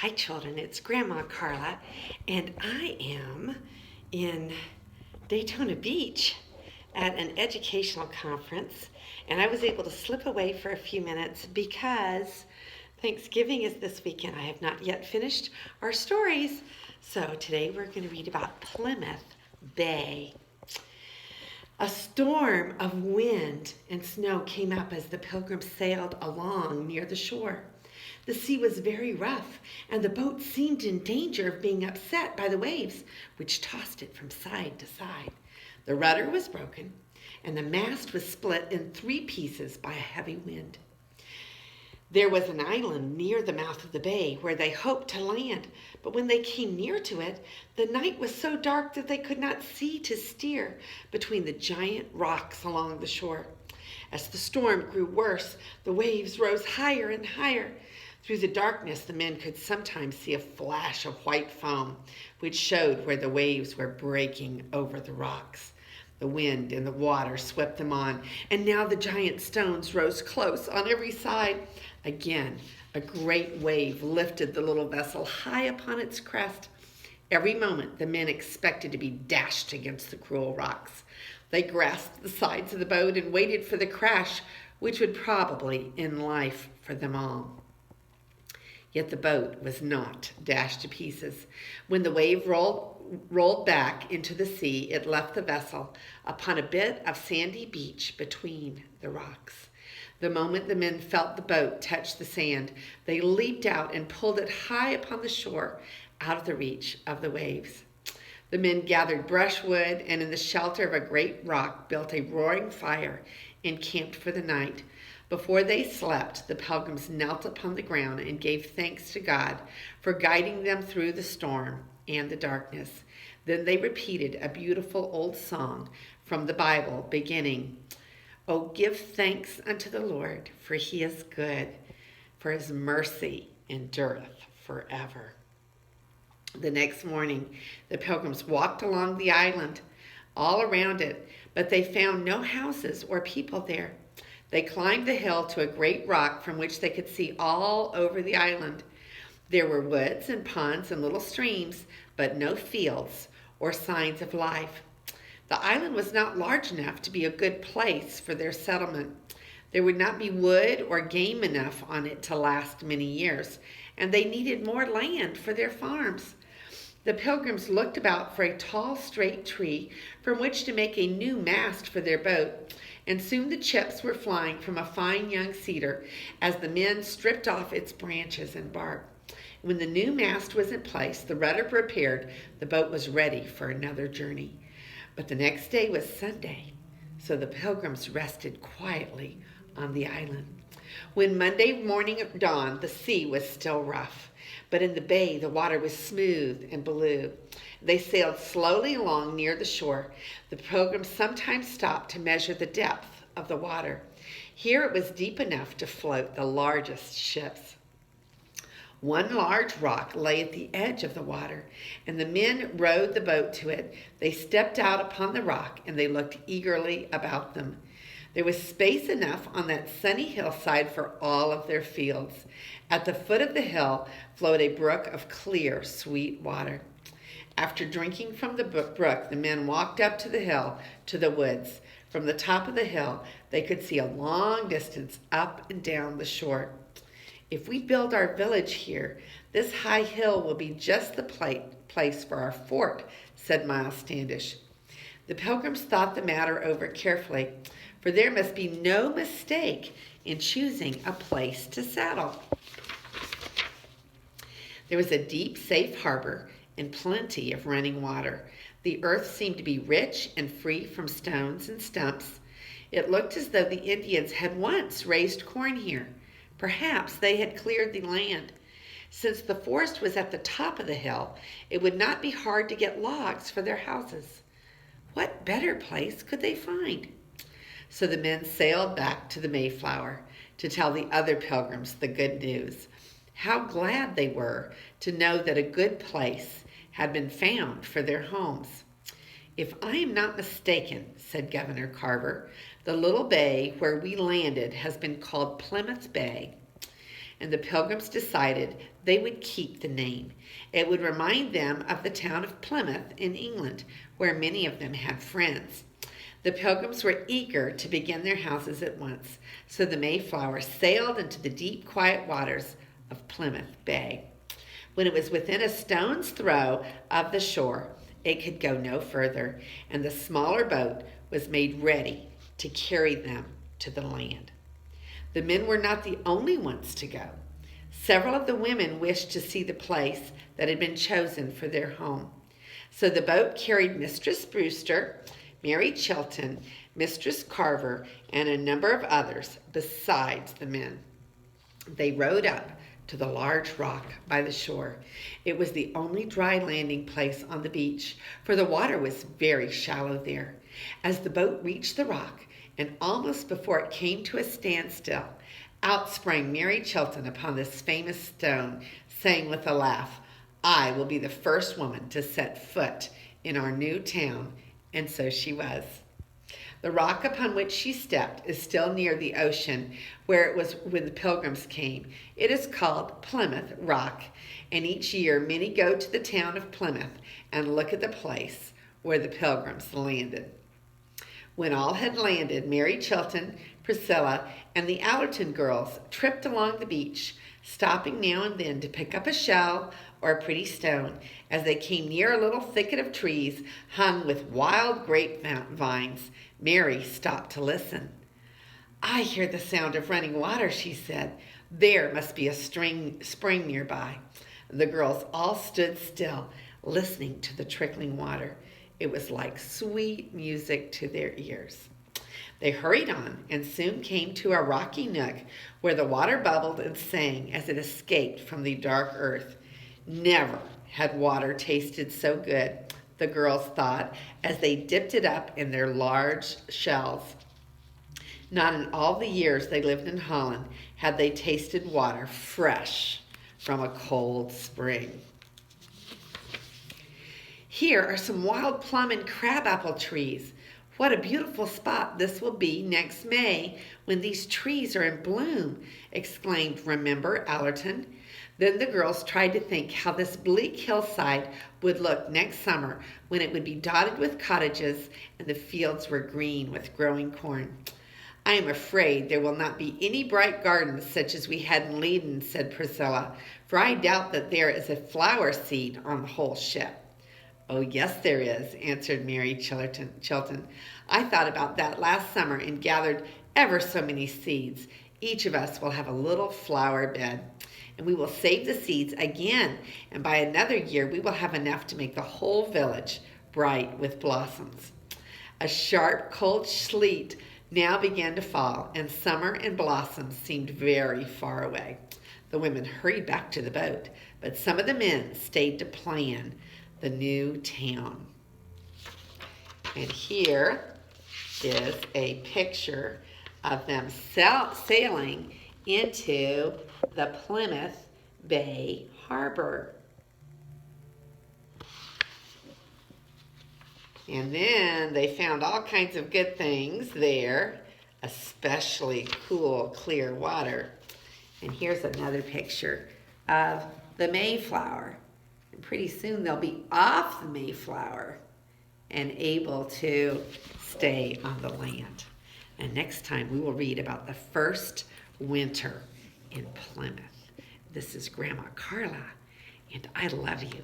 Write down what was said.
Hi, children. It's Grandma Carla, and I am in Daytona Beach at an educational conference, and I was able to slip away for a few minutes because Thanksgiving is this weekend. I have not yet finished our stories, so today we're going to read about Plymouth Bay. A storm of wind and snow came up as the Pilgrims sailed along near the shore. The sea was very rough, and the boat seemed in danger of being upset by the waves, which tossed it from side to side. The rudder was broken, and the mast was split in 3 pieces by a heavy wind. There was an island near the mouth of the bay where they hoped to land, but when they came near to it, the night was so dark that they could not see to steer between the giant rocks along the shore. As the storm grew worse, the waves rose higher and higher. Through the darkness, the men could sometimes see a flash of white foam, which showed where the waves were breaking over the rocks. The wind and the water swept them on, and now the giant stones rose close on every side. Again, a great wave lifted the little vessel high upon its crest. Every moment, the men expected to be dashed against the cruel rocks. They grasped the sides of the boat and waited for the crash, which would probably end life for them all. Yet the boat was not dashed to pieces. When the wave rolled back into the sea, it left the vessel upon a bit of sandy beach between the rocks. The moment the men felt the boat touch the sand, they leaped out and pulled it high upon the shore, out of the reach of the waves. The men gathered brushwood and in the shelter of a great rock built a roaring fire and camped for the night. Before they slept, the Pilgrims knelt upon the ground and gave thanks to God for guiding them through the storm and the darkness. Then they repeated a beautiful old song from the Bible beginning, "Oh, give thanks unto the Lord, for he is good, for his mercy endureth forever." The next morning, the Pilgrims walked along the island, all around it, but they found no houses or people there. They climbed the hill to a great rock from which they could see all over the island. There were woods and ponds and little streams, but no fields or signs of life. The island was not large enough to be a good place for their settlement. There would not be wood or game enough on it to last many years, and they needed more land for their farms. The Pilgrims looked about for a tall, straight tree from which to make a new mast for their boat, and soon the chips were flying from a fine young cedar as the men stripped off its branches and bark. When the new mast was in place, the rudder repaired, the boat was ready for another journey. But the next day was Sunday, so the Pilgrims rested quietly on the island. When Monday morning dawned, the sea was still rough, but in the bay the water was smooth and blue. They sailed slowly along near the shore. The Pilgrims sometimes stopped to measure the depth of the water. Here it was deep enough to float the largest ships. One large rock lay at the edge of the water, and the men rowed the boat to it. They stepped out upon the rock, and they looked eagerly about them. There was space enough on that sunny hillside for all of their fields. At the foot of the hill flowed a brook of clear, sweet water. After drinking from the brook, the men walked up to the hill to the woods. From the top of the hill, they could see a long distance up and down the shore. "If we build our village here, this high hill will be just the place for our fort," said Miles Standish. The Pilgrims thought the matter over carefully, for there must be no mistake in choosing a place to settle. There was a deep, safe harbor and plenty of running water. The earth seemed to be rich and free from stones and stumps. It looked as though the Indians had once raised corn here. Perhaps they had cleared the land. Since the forest was at the top of the hill, it would not be hard to get logs for their houses. What better place could they find? So the men sailed back to the Mayflower to tell the other Pilgrims the good news. How glad they were to know that a good place had been found for their homes. "If I am not mistaken," said Governor Carver, "the little bay where we landed has been called Plymouth Bay." and the Pilgrims decided they would keep the name. It would remind them of the town of Plymouth in England, where many of them had friends. The Pilgrims were eager to begin their houses at once, so the Mayflower sailed into the deep, quiet waters of Plymouth Bay. When it was within a stone's throw of the shore, it could go no further, and the smaller boat was made ready to carry them to the land. The men were not the only ones to go. Several of the women wished to see the place that had been chosen for their home. So the boat carried Mistress Brewster, Mary Chilton, Mistress Carver, and a number of others besides the men. They rowed up to the large rock by the shore. It was the only dry landing place on the beach, for the water was very shallow there. As the boat reached the rock, and almost before it came to a standstill, out sprang Mary Chilton upon this famous stone, saying with a laugh, "I will be the first woman to set foot in our new town," and so she was. The rock upon which she stepped is still near the ocean where it was when the Pilgrims came. It is called Plymouth Rock, and each year many go to the town of Plymouth and look at the place where the Pilgrims landed. When all had landed, Mary Chilton, Priscilla, and the Allerton girls tripped along the beach, stopping now and then to pick up a shell or a pretty stone. As they came near a little thicket of trees hung with wild grapevines, Mary stopped to listen. "I hear the sound of running water," she said. "There must be a spring nearby." The girls all stood still, listening to the trickling water. It was like sweet music to their ears. They hurried on and soon came to a rocky nook where the water bubbled and sang as it escaped from the dark earth. Never had water tasted so good, the girls thought, as they dipped it up in their large shells. Not in all the years they lived in Holland had they tasted water fresh from a cold spring. Here are some wild plum and crabapple trees. What a beautiful spot this will be next May when these trees are in bloom, exclaimed Remember Allerton. Then the girls tried to think how this bleak hillside would look next summer when it would be dotted with cottages and the fields were green with growing corn. "I am afraid there will not be any bright gardens such as we had in Leiden," said Priscilla, "for I doubt that there is a flower seed on the whole ship." "Oh, yes, there is," answered Mary Chilton. "I thought about that last summer and gathered ever so many seeds. Each of us will have a little flower bed, and we will save the seeds again, and by another year we will have enough to make the whole village bright with blossoms." A sharp, cold sleet now began to fall, and summer and blossoms seemed very far away. The women hurried back to the boat, but some of the men stayed to plan the new town. And here is a picture of them sailing into the Plymouth Bay Harbor. And then they found all kinds of good things there, especially cool, clear water. And here's another picture of the Mayflower. And pretty soon they'll be off the Mayflower and able to stay on the land. And next time we will read about the first winter in Plymouth. This is Grandma Carla, and I love you.